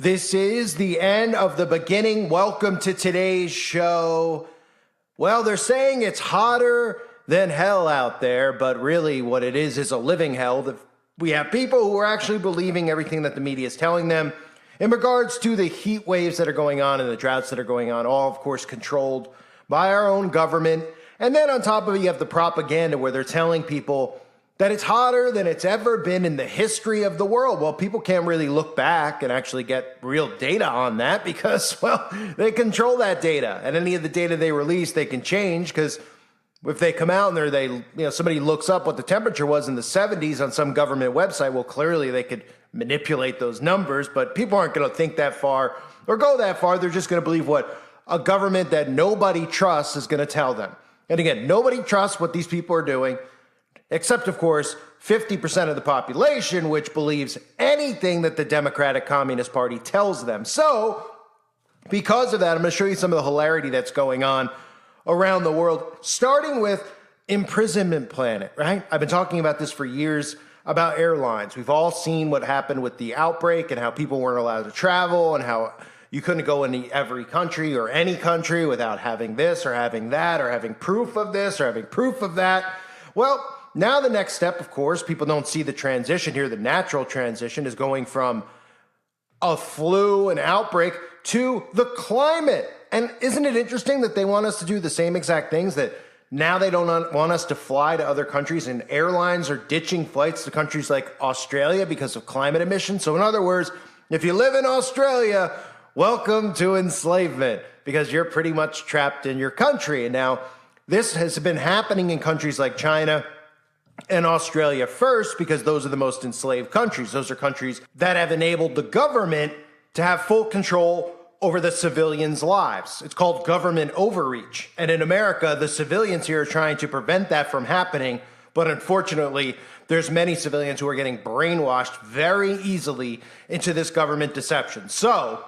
This is the end of the beginning. Welcome to today's show. Well, they're saying it's hotter than hell out there, but really what it is a living hell. We have people who are actually believing everything that the media is telling them in regards to the heat waves that are going on and the droughts that are going on, all, of course, controlled by our own government. And then on top of it, you have the propaganda where they're telling people that it's hotter than it's ever been in the history of the world. Well, people can't really look back and actually get real data on that because, well, they control that data. And any of the data they release, they can change because if they come out and somebody looks up what the temperature was in the 70s on some government website, well, clearly they could manipulate those numbers, but people aren't going to think that far or go that far. They're just going to believe what a government that nobody trusts is going to tell them. And again, nobody trusts what these people are doing, except, of course, 50% of the population, which believes anything that the Democratic Communist Party tells them. So, because of that, I'm going to show you some of the hilarity that's going on around the world, starting with Imprisonment Planet, right? I've been talking about this for years, about airlines. We've all seen what happened with the outbreak and how people weren't allowed to travel and how you couldn't go into every country or any country without having this or having that or having proof of this or having proof of that. Well, now the next step, of course, people don't see the transition here. The natural transition is going from a flu, an outbreak, to the climate. And isn't it interesting that they want us to do the same exact things, that now they don't want us to fly to other countries, and airlines are ditching flights to countries like Australia because of climate emissions? So in other words, if you live in Australia, welcome to enslavement because you're pretty much trapped in your country. And now this has been happening in countries like China and Australia first because those are the most enslaved countries. Those are countries that have enabled the government to have full control over the civilians' lives. It's called government overreach. And in America, the civilians here are trying to prevent that from happening. But unfortunately, there's many civilians who are getting brainwashed very easily into this government deception. So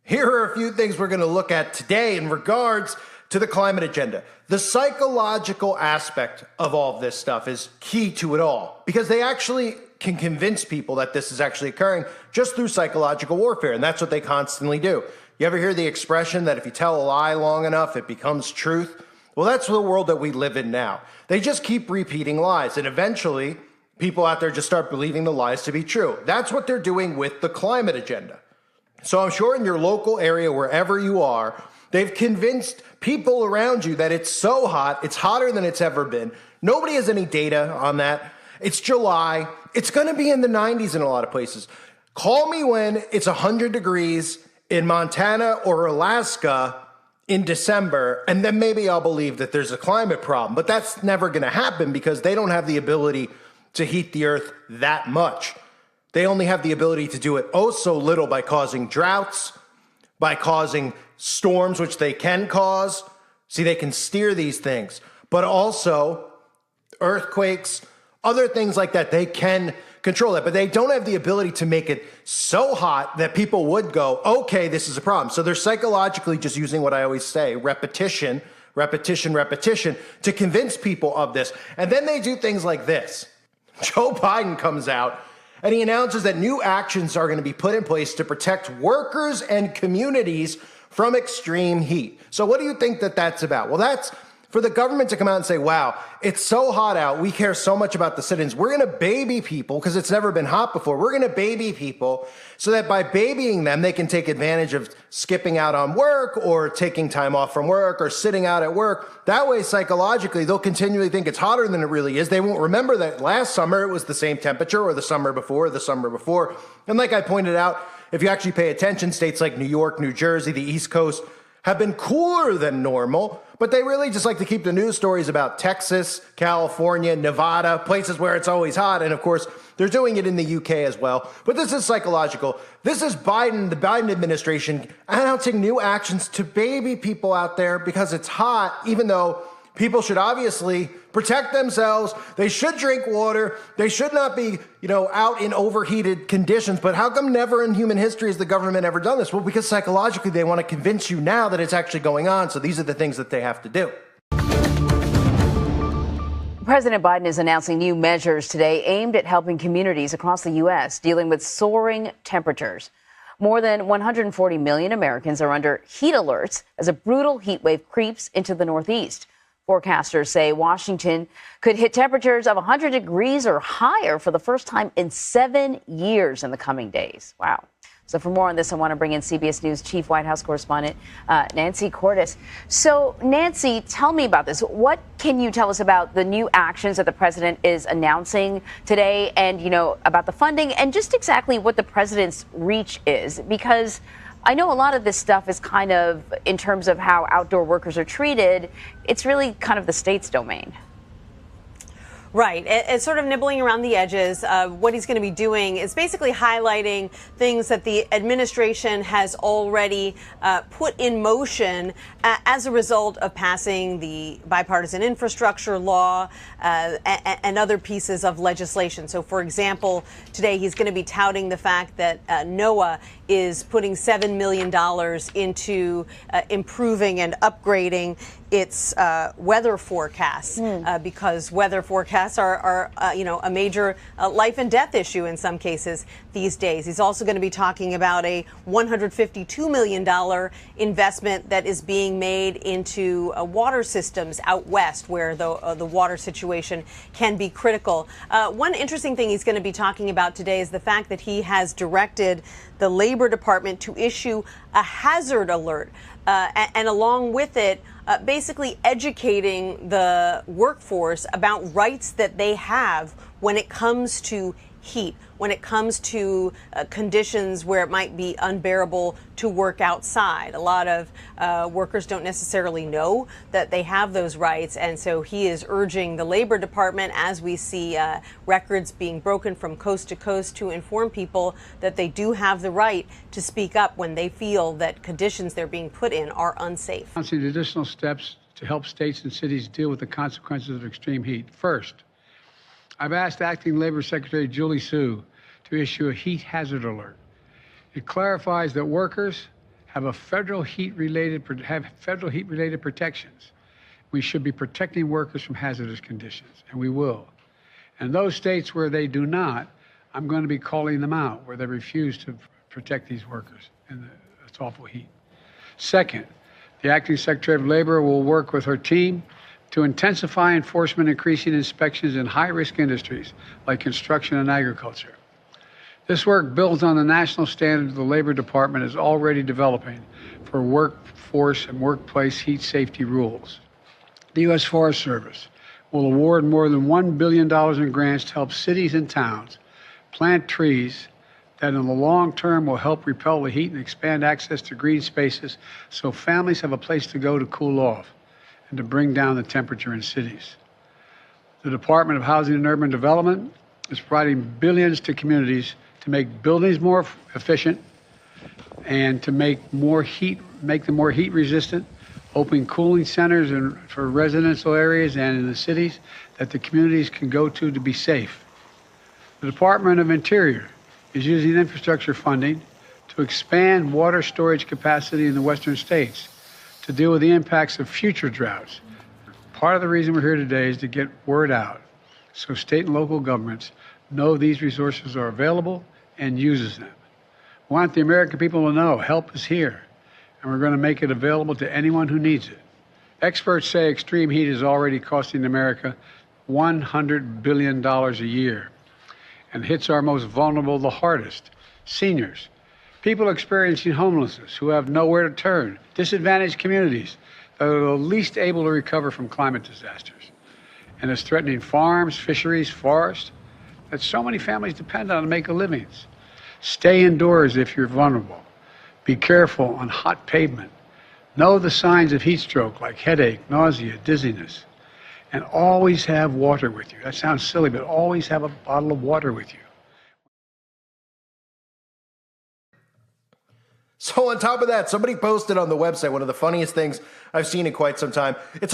here are a few things we're going to look at today in regards to the climate agenda. The psychological aspect of all of this stuff is key to it all because they actually can convince people that this is actually occurring just through psychological warfare, and that's what they constantly do. You ever hear the expression that if you tell a lie long enough, it becomes truth? Well, that's the world that we live in now. They just keep repeating lies, and eventually people out there just start believing the lies to be true. That's what they're doing with the climate agenda. So I'm sure in your local area, wherever you are, they've convinced people around you that it's so hot, it's hotter than it's ever been. Nobody has any data on that. It's July. It's going to be in the 90s in a lot of places. Call me when it's 100 degrees in Montana or Alaska in December, and then maybe I'll believe that there's a climate problem. But that's never going to happen because they don't have the ability to heat the earth that much. They only have the ability to do it oh so little by causing droughts, by causing storms, which they can cause. See, they can steer these things, but also earthquakes, other things like that. They can control that, but they don't have the ability to make it so hot that people would go, okay, this is a problem. So they're psychologically just using what I always say, repetition, repetition, repetition, to convince people of this. And then they do things like this. Joe Biden comes out and he announces that new actions are going to be put in place to protect workers and communities from extreme heat. So what do you think that that's about? Well, that's for the government to come out and say, wow, it's so hot out. We care so much about the citizens. We're going to baby people because it's never been hot before. We're going to baby people so that by babying them, they can take advantage of skipping out on work or taking time off from work or sitting out at work. That way, psychologically, they'll continually think it's hotter than it really is. They won't remember that last summer it was the same temperature or the summer before or the summer before. And like I pointed out, if you actually pay attention, states like New York, New Jersey, the East Coast have been cooler than normal, but they really just like to keep the news stories about Texas, California, Nevada, places where it's always hot. And of course, they're doing it in the UK as well. But this is psychological. This is Biden, the Biden administration, announcing new actions to baby people out there because it's hot, even though people should obviously protect themselves. They should drink water. They should not be, out in overheated conditions. But how come never in human history has the government ever done this? Well, because psychologically they want to convince you now that it's actually going on. So these are the things that they have to do. President Biden is announcing new measures today aimed at helping communities across the U.S. dealing with soaring temperatures. More than 140 million Americans are under heat alerts as a brutal heat wave creeps into the Northeast. Forecasters say Washington could hit temperatures of 100 degrees or higher for the first time in 7 years in the coming days. Wow. So for more on this, I want to bring in CBS News Chief White House Correspondent Nancy Cordes. So, Nancy, tell me about this. What can you tell us about the new actions that the president is announcing today and, about the funding and just exactly what the president's reach is? Because I know a lot of this stuff is kind of, in terms of how outdoor workers are treated, it's really kind of the state's domain. Right. It's sort of nibbling around the edges. What he's going to be doing is basically highlighting things that the administration has already put in motion as a result of passing the bipartisan infrastructure law and other pieces of legislation. So, for example, today he's going to be touting the fact that NOAA is putting $7 million into improving and upgrading its weather forecasts because weather forecasts are a major life and death issue in some cases these days. He's also going to be talking about a $152 million investment that is being made into water systems out west where the water situation can be critical. One interesting thing he's going to be talking about today is the fact that he has directed the Labor Department to issue a hazard alert and along with it, basically educating the workforce about rights that they have when it comes to heat, when it comes to conditions where it might be unbearable to work outside. A lot of workers don't necessarily know that they have those rights, and so he is urging the Labor Department, as we see records being broken from coast to coast, to inform people that they do have the right to speak up when they feel that conditions they're being put in are unsafe. Announcing additional steps to help states and cities deal with the consequences of extreme heat. First, I've asked Acting Labor Secretary Julie Su to issue a heat hazard alert. It clarifies that workers have federal heat-related protections. We should be protecting workers from hazardous conditions, and we will. And those states where they do not, I'm going to be calling them out, where they refuse to protect these workers in this awful heat. Second, the Acting Secretary of Labor will work with her team to intensify enforcement, increasing inspections in high-risk industries like construction and agriculture. This work builds on the national standards the Labor Department is already developing for workforce and workplace heat safety rules. The U.S. Forest Service will award more than $1 billion in grants to help cities and towns plant trees that in the long term will help repel the heat and expand access to green spaces so families have a place to go to cool off and to bring down the temperature in cities. The Department of Housing and Urban Development is providing billions to communities to make buildings more efficient and to make them more heat resistant, opening cooling centers for residential areas and in the cities that the communities can go to be safe. The Department of Interior is using infrastructure funding to expand water storage capacity in the western states to deal with the impacts of future droughts. Part of the reason we're here today is to get word out so state and local governments know these resources are available and uses them. We want the American people to know help is here, and we're going to make it available to anyone who needs it. Experts say extreme heat is already costing America $100 billion a year and hits our most vulnerable the hardest, seniors, people experiencing homelessness who have nowhere to turn, disadvantaged communities that are the least able to recover from climate disasters. And it's threatening farms, fisheries, forests that so many families depend on to make a living. Stay indoors if you're vulnerable. Be careful on hot pavement. Know the signs of heat stroke like headache, nausea, dizziness. And always have water with you. That sounds silly, but always have a bottle of water with you. So on top of that, somebody posted on the website one of the funniest things I've seen in quite some time. And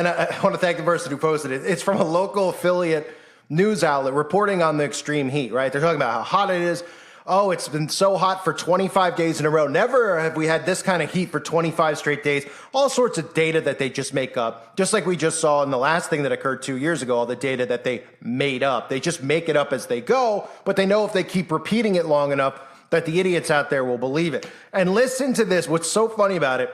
I want to thank the person who posted it. It's from a local affiliate news outlet reporting on the extreme heat, right? They're talking about how hot it is oh, it's been so hot for 25 days in a row. Never have we had this kind of heat for 25 straight days. All sorts of data that they just make up, just like we just saw in the last thing that occurred 2 years ago, all the data that they made up. They just make it up as they go, but they know if they keep repeating it long enough that the idiots out there will believe it. And listen to this. What's so funny about it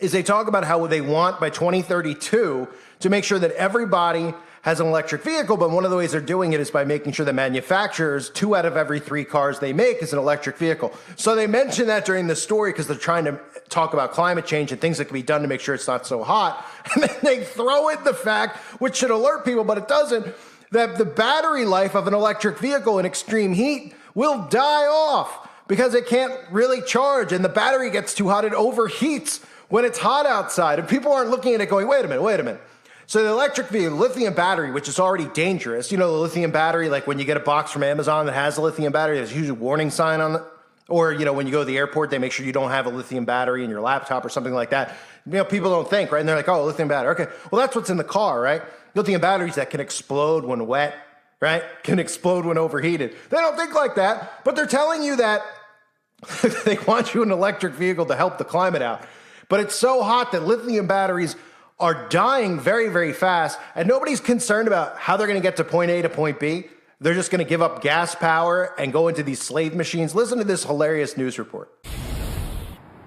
is they talk about how they want by 2032 to make sure that everybody has an electric vehicle, but one of the ways they're doing it is by making sure that manufacturers, 2 out of every 3 cars they make is an electric vehicle. So they mention that during the story because they're trying to talk about climate change and things that can be done to make sure it's not so hot. And then they throw in the fact, which should alert people, but it doesn't, that the battery life of an electric vehicle in extreme heat will die off because it can't really charge and the battery gets too hot. It overheats when it's hot outside. And people aren't looking at it going, wait a minute. So the electric vehicle, lithium battery, which is already dangerous, you know, the lithium battery, like when you get a box from Amazon that has a lithium battery, there's usually a warning sign on it. Or, you know, when you go to the airport, they make sure you don't have a lithium battery in your laptop or something like that. You know, people don't think, right? And they're like, oh, lithium battery. Okay, well, that's what's in the car, right? Lithium batteries that can explode when wet, right? Can explode when overheated. They don't think like that, but they're telling you that they want you an electric vehicle to help the climate out. But it's so hot that lithium batteries are dying very, very fast, and nobody's concerned about how they're going to get to point A to point B. They're just going to give up gas power and go into these slave machines. Listen to this hilarious news report.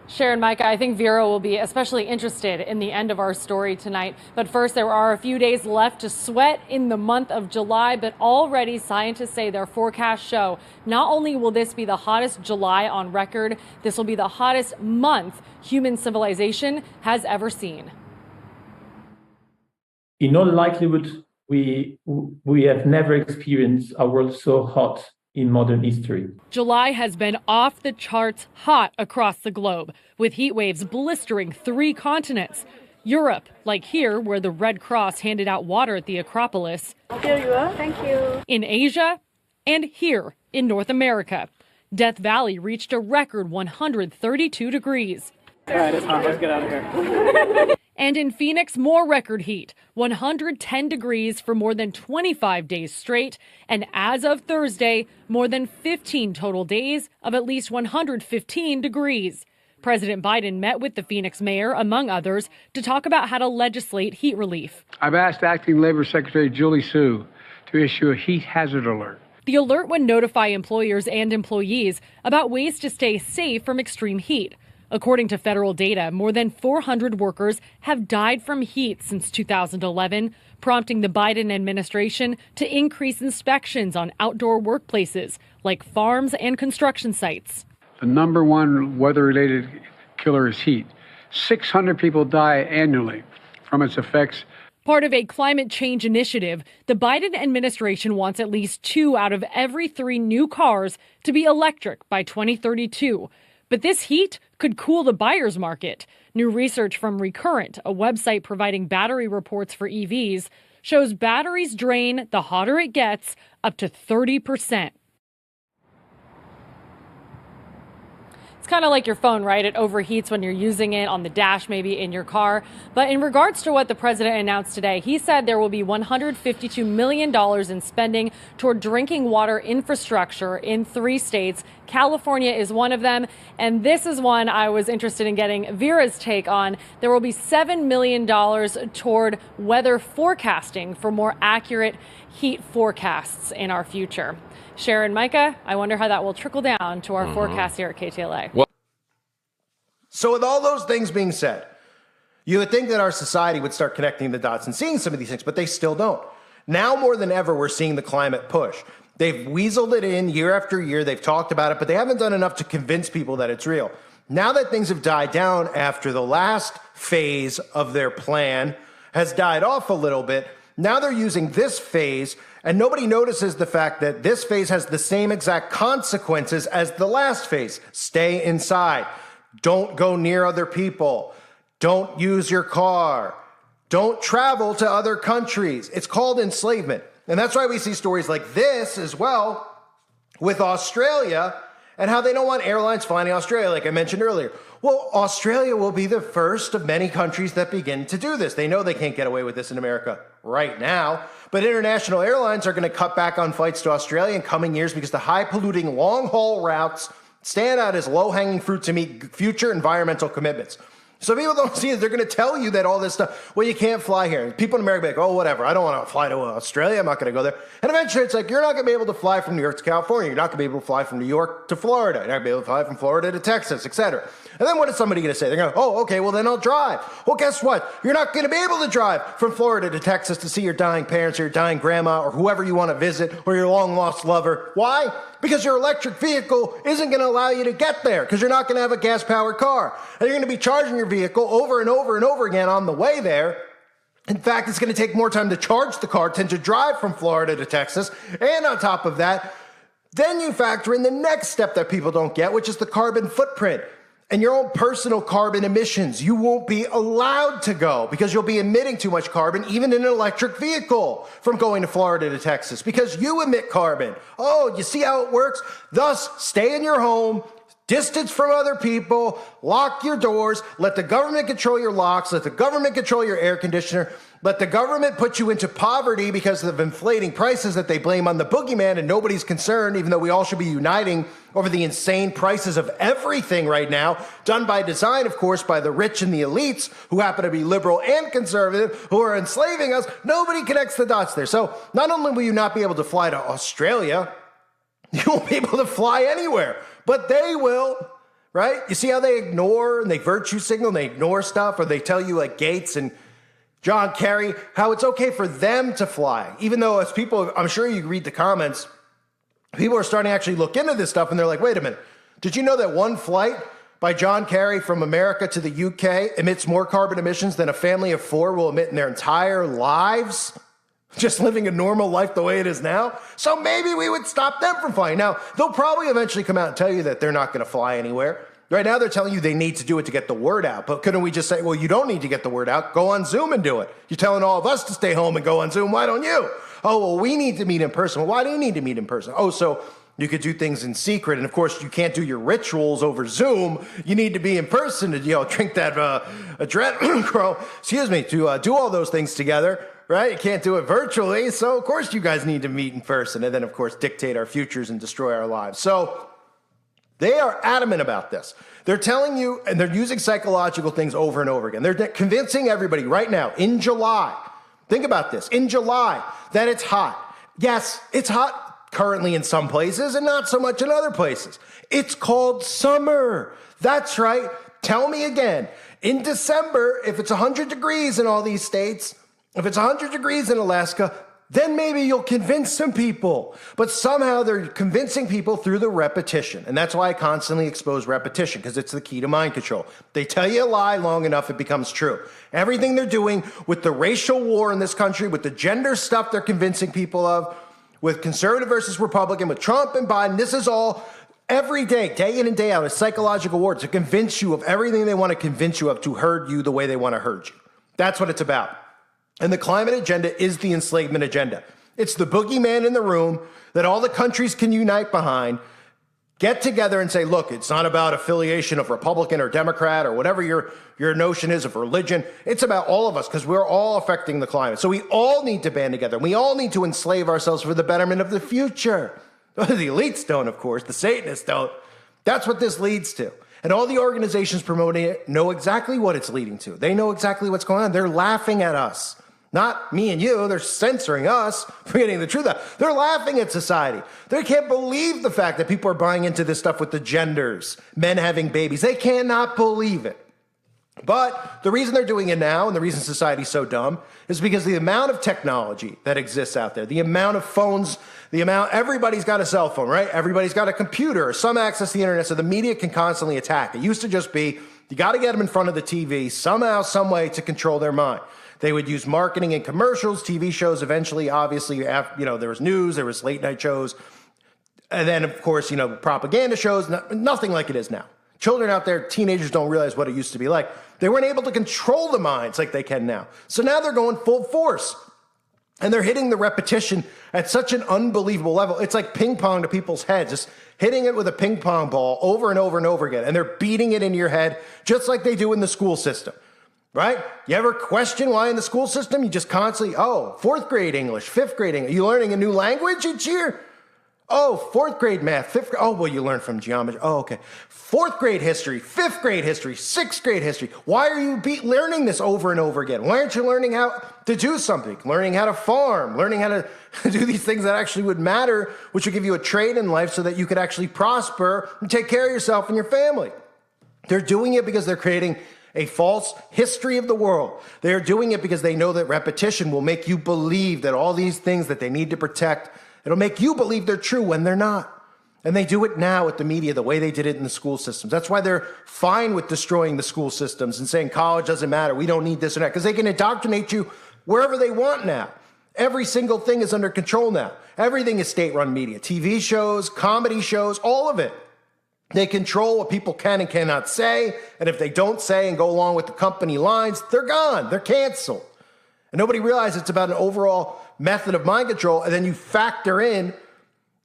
Sharon, Micah, I think Vera will be especially interested in the end of our story tonight. But first, there are a few days left to sweat in the month of July, but already scientists say their forecasts show not only will this be the hottest July on record, this will be the hottest month human civilization has ever seen. In all likelihood, we have never experienced a world so hot in modern history. July has been off the charts hot across the globe, with heat waves blistering 3 continents. Europe, like here, where the Red Cross handed out water at the Acropolis. Here you are. Thank you. In Asia, and here in North America. Death Valley reached a record 132 degrees. All right, it's hot. Let's get out of here. And in Phoenix, more record heat, 110 degrees for more than 25 days straight. And as of Thursday, more than 15 total days of at least 115 degrees. President Biden met with the Phoenix mayor, among others, to talk about how to legislate heat relief. I've asked Acting Labor Secretary Julie Su to issue a heat hazard alert. The alert would notify employers and employees about ways to stay safe from extreme heat. According to federal data, more than 400 workers have died from heat since 2011, prompting the Biden administration to increase inspections on outdoor workplaces like farms and construction sites. The number one weather-related killer is heat. 600 people die annually from its effects. Part of a climate change initiative, the Biden administration wants at least 2 out of every 3 new cars to be electric by 2032. But this heat could cool the buyer's market. New research from Recurrent, a website providing battery reports for EVs, shows batteries drain the hotter it gets up to 30%. It's kind of like your phone, right? It overheats when you're using it on the dash, maybe in your car. But in regards to what the president announced today, he said there will be $152 million in spending toward drinking water infrastructure in 3 states. California is one of them. And this is one I was interested in getting Vera's take on. There will be $7 million toward weather forecasting for more accurate heat forecasts in our future. Sharon, Micah, I wonder how that will trickle down to our forecast here at KTLA. Well, so with all those things being said, you would think that our society would start connecting the dots and seeing some of these things, but they still don't. Now more than ever, we're seeing the climate push. They've weaseled it in year after year. They've talked about it, but they haven't done enough to convince people that it's real. Now that things have died down after the last phase of their plan has died off a little bit, now they're using this phase, and nobody notices the fact that this phase has the same exact consequences as the last phase. Stay inside. Don't go near other people. Don't use your car. Don't travel to other countries. It's called enslavement. And that's why we see stories like this as well with Australia and how they don't want airlines flying to Australia, like I mentioned earlier. Well, Australia will be the first of many countries that begin to do this. They know they can't get away with this in America right now, but international airlines are going to cut back on flights to Australia in coming years because the high-polluting long-haul routes stand out as low-hanging fruit to meet future environmental commitments. So people don't see it. They're going to tell you that all this stuff, well, you can't fly here. People in America be like, oh, whatever. I don't want to fly to Australia. I'm not going to go there. And eventually it's like, you're not going to be able to fly from New York to California. You're not going to be able to fly from New York to Florida. You're not going to be able to fly from Florida to Texas, etc. And then what is somebody going to say? They're going to, oh, okay, well, then I'll drive. Well, guess what? You're not going to be able to drive from Florida to Texas to see your dying parents or your dying grandma or whoever you want to visit or your long-lost lover. Why? Because your electric vehicle isn't going to allow you to get there because you're not going to have a gas-powered car. And you're going to be charging your vehicle over and over and over again on the way there. In fact, it's going to take more time to charge the car than to drive from Florida to Texas. And on top of that, then you factor in the next step that people don't get, which is the carbon footprint. And your own personal carbon emissions. You won't be allowed to go because you'll be emitting too much carbon, even in an electric vehicle, from going to Florida to Texas because you emit carbon. Oh, you see how it works? Thus, stay in your home, distance from other people, lock your doors, let the government control your locks, let the government control your air conditioner, let the government put you into poverty because of inflating prices that they blame on the boogeyman and nobody's concerned, even though we all should be uniting over the insane prices of everything right now, done by design, of course, by the rich and the elites who happen to be liberal and conservative, who are enslaving us. Nobody connects the dots there. So not only will you not be able to fly to Australia, you won't be able to fly anywhere, but they will, right? You see how they ignore and they virtue signal and they ignore stuff, or they tell you like Gates and John Kerry, how it's okay for them to fly, even though as people, I'm sure you read the comments, people are starting to actually look into this stuff and they're like, wait a minute, did you know that one flight by John Kerry from America to the UK emits more carbon emissions than a family of 4 will emit in their entire lives? Just living a normal life the way it is now. So maybe we would stop them from flying. Now, they'll probably eventually come out and tell you that they're not going to fly anywhere. Right now, they're telling you they need to do it to get the word out. But couldn't we just say, well, you don't need to get the word out. Go on Zoom and do it. You're telling all of us to stay home and go on Zoom. Why don't you? Oh, well, we need to meet in person. Well, why do you need to meet in person? Oh, so you could do things in secret. And of course, you can't do your rituals over Zoom. You need to be in person to, drink that Adrenochrome, to do all those things together. Right? You can't do it virtually. So, of course, you guys need to meet in person and then, of course, dictate our futures and destroy our lives. So they are adamant about this. They're telling you, and they're using psychological things over and over again. They're convincing everybody right now in July, think about this, in July, that it's hot. Yes, it's hot currently in some places and not so much in other places. It's called summer. That's right. Tell me again. In December, if it's 100 degrees in all these states, if it's 100 degrees in Alaska, then maybe you'll convince some people. But somehow they're convincing people through the repetition. And that's why I constantly expose repetition, because it's the key to mind control. They tell you a lie long enough, it becomes true. Everything they're doing with the racial war in this country, with the gender stuff they're convincing people of, with conservative versus Republican, with Trump and Biden, this is all every day, day in and day out, a psychological war to convince you of everything they want to convince you of, to herd you the way they want to herd you. That's what it's about. And the climate agenda is the enslavement agenda. It's the boogeyman in the room that all the countries can unite behind, get together and say, look, it's not about affiliation of Republican or Democrat or whatever your notion is of religion. It's about all of us because we're all affecting the climate. So we all need to band together. We all need to enslave ourselves for the betterment of the future. The elites don't, of course. The Satanists don't. That's what this leads to. And all the organizations promoting it know exactly what it's leading to. They know exactly what's going on. They're laughing at us. Not me and you. They're censoring us for getting the truth out. They're laughing at society. They can't believe the fact that people are buying into this stuff with the genders, men having babies. They cannot believe it. But the reason they're doing it now and the reason society's so dumb is because the amount of technology that exists out there, the amount of phones, everybody's got a cell phone, right? Everybody's got a computer or some access to the internet, so the media can constantly attack. It used to just be, you got to get them in front of the TV somehow, some way to control their mind. They would use marketing and commercials, TV shows eventually, obviously, there was news, there was late night shows, and then, of course, propaganda shows, nothing like it is now. Children out there, teenagers don't realize what it used to be like. They weren't able to control the minds like they can now. So now they're going full force. And they're hitting the repetition at such an unbelievable level. It's like ping pong to people's heads, just hitting it with a ping pong ball over and over and over again. And they're beating it into your head just like they do in the school system, right? You ever question why in the school system you just constantly, fourth grade English, fifth grade English. You learning a new language each year? Oh, fourth grade math, fifth grade. Oh, well, you learn from geometry. Oh, okay. Fourth grade history, fifth grade history, sixth grade history. Why are you learning this over and over again? Why aren't you learning how to do something? Learning how to farm, learning how to do these things that actually would matter, which would give you a trade in life so that you could actually prosper and take care of yourself and your family. They're doing it because they're creating a false history of the world. They're doing it because they know that repetition will make you believe that all these things that they need to protect, it'll make you believe they're true when they're not. And they do it now with the media the way they did it in the school systems. That's why they're fine with destroying the school systems and saying college doesn't matter. We don't need this or that, because they can indoctrinate you wherever they want now. Every single thing is under control now. Everything is state-run media, TV shows, comedy shows, all of it. They control what people can and cannot say. And if they don't say and go along with the company lines, they're gone. They're canceled. And nobody realizes it's about an overall method of mind control. And then you factor in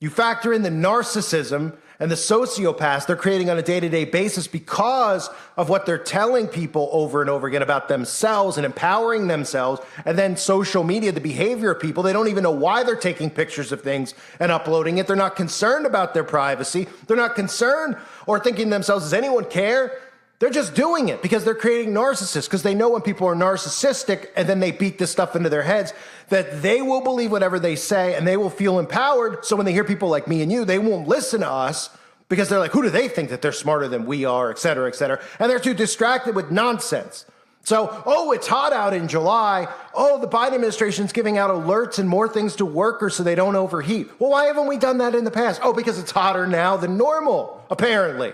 the narcissism and the sociopaths they're creating on a day-to-day basis because of what they're telling people over and over again about themselves and empowering themselves. And then social media, the behavior of people, they don't even know why they're taking pictures of things and uploading it. They're not concerned about their privacy. They're not concerned or thinking to themselves, does anyone care? They're just doing it because they're creating narcissists, because they know when people are narcissistic and then they beat this stuff into their heads that they will believe whatever they say and they will feel empowered. So when they hear people like me and you, they won't listen to us because they're like, who do they think that they're smarter than we are, et cetera, et cetera. And they're too distracted with nonsense. So, it's hot out in July. The Biden administration's giving out alerts and more things to workers so they don't overheat. Well, why haven't we done that in the past? Because it's hotter now than normal, apparently.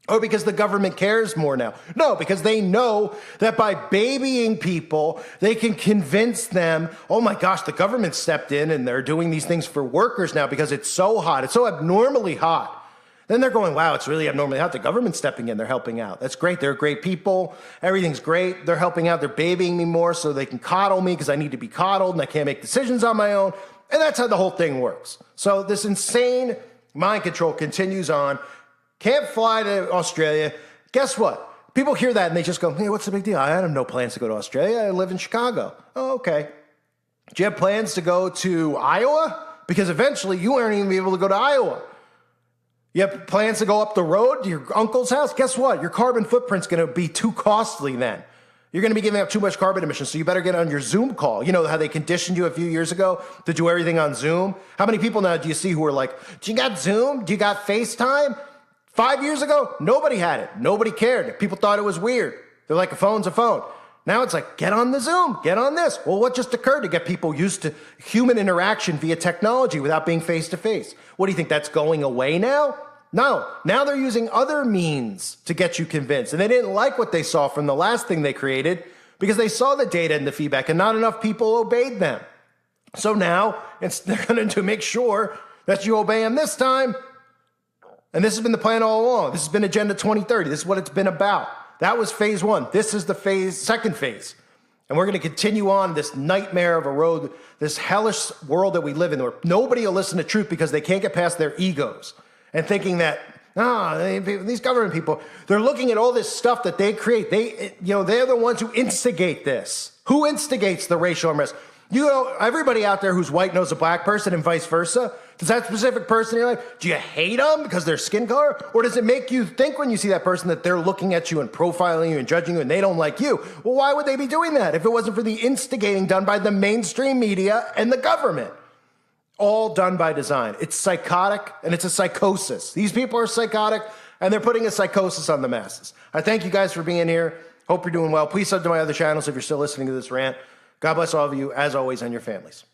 Or because the government cares more now. No, because they know that by babying people, they can convince them, oh my gosh, the government stepped in and they're doing these things for workers now because it's so hot. It's so abnormally hot. Then they're going, wow, it's really abnormally hot. The government's stepping in. They're helping out. That's great. They're great people. Everything's great. They're helping out. They're babying me more so they can coddle me because I need to be coddled and I can't make decisions on my own. And that's how the whole thing works. So this insane mind control continues on. Can't fly to Australia. Guess what? People hear that and they just go, hey, what's the big deal? I have no plans to go to Australia. I live in Chicago. Oh, okay. Do you have plans to go to Iowa? Because eventually you aren't even be able to go to Iowa. You have plans to go up the road to your uncle's house? Guess what? Your carbon footprint's going to be too costly then. You're going to be giving up too much carbon emissions, so you better get on your Zoom call. You know how they conditioned you a few years ago to do everything on Zoom? How many people now do you see who are like, do you got Zoom? Do you got FaceTime? 5 years ago, nobody had it. Nobody cared. People thought it was weird. They're like, a phone's a phone. Now it's like, get on the Zoom, get on this. Well, what just occurred to get people used to human interaction via technology without being face-to-face? What do you think, that's going away now? No. Now they're using other means to get you convinced. And they didn't like what they saw from the last thing they created because they saw the data and the feedback and not enough people obeyed them. So now they're going to make sure that you obey them this time. And this has been the plan all along. This has been Agenda 2030. This is what it's been about. That was phase one. This is the second phase. And we're going to continue on this nightmare of a road, this hellish world that we live in where nobody will listen to truth because they can't get past their egos and thinking that, these government people, they're looking at all this stuff that they create. They're the ones who instigate this. Who instigates the racial unrest? Everybody out there who's white knows a black person and vice versa. Does that specific person in your life, do you hate them because of their skin color? Or does it make you think when you see that person that they're looking at you and profiling you and judging you and they don't like you? Well, why would they be doing that if it wasn't for the instigating done by the mainstream media and the government? All done by design. It's psychotic and it's a psychosis. These people are psychotic and they're putting a psychosis on the masses. I thank you guys for being here. Hope you're doing well. Please sub to my other channels if you're still listening to this rant. God bless all of you, as always, and your families.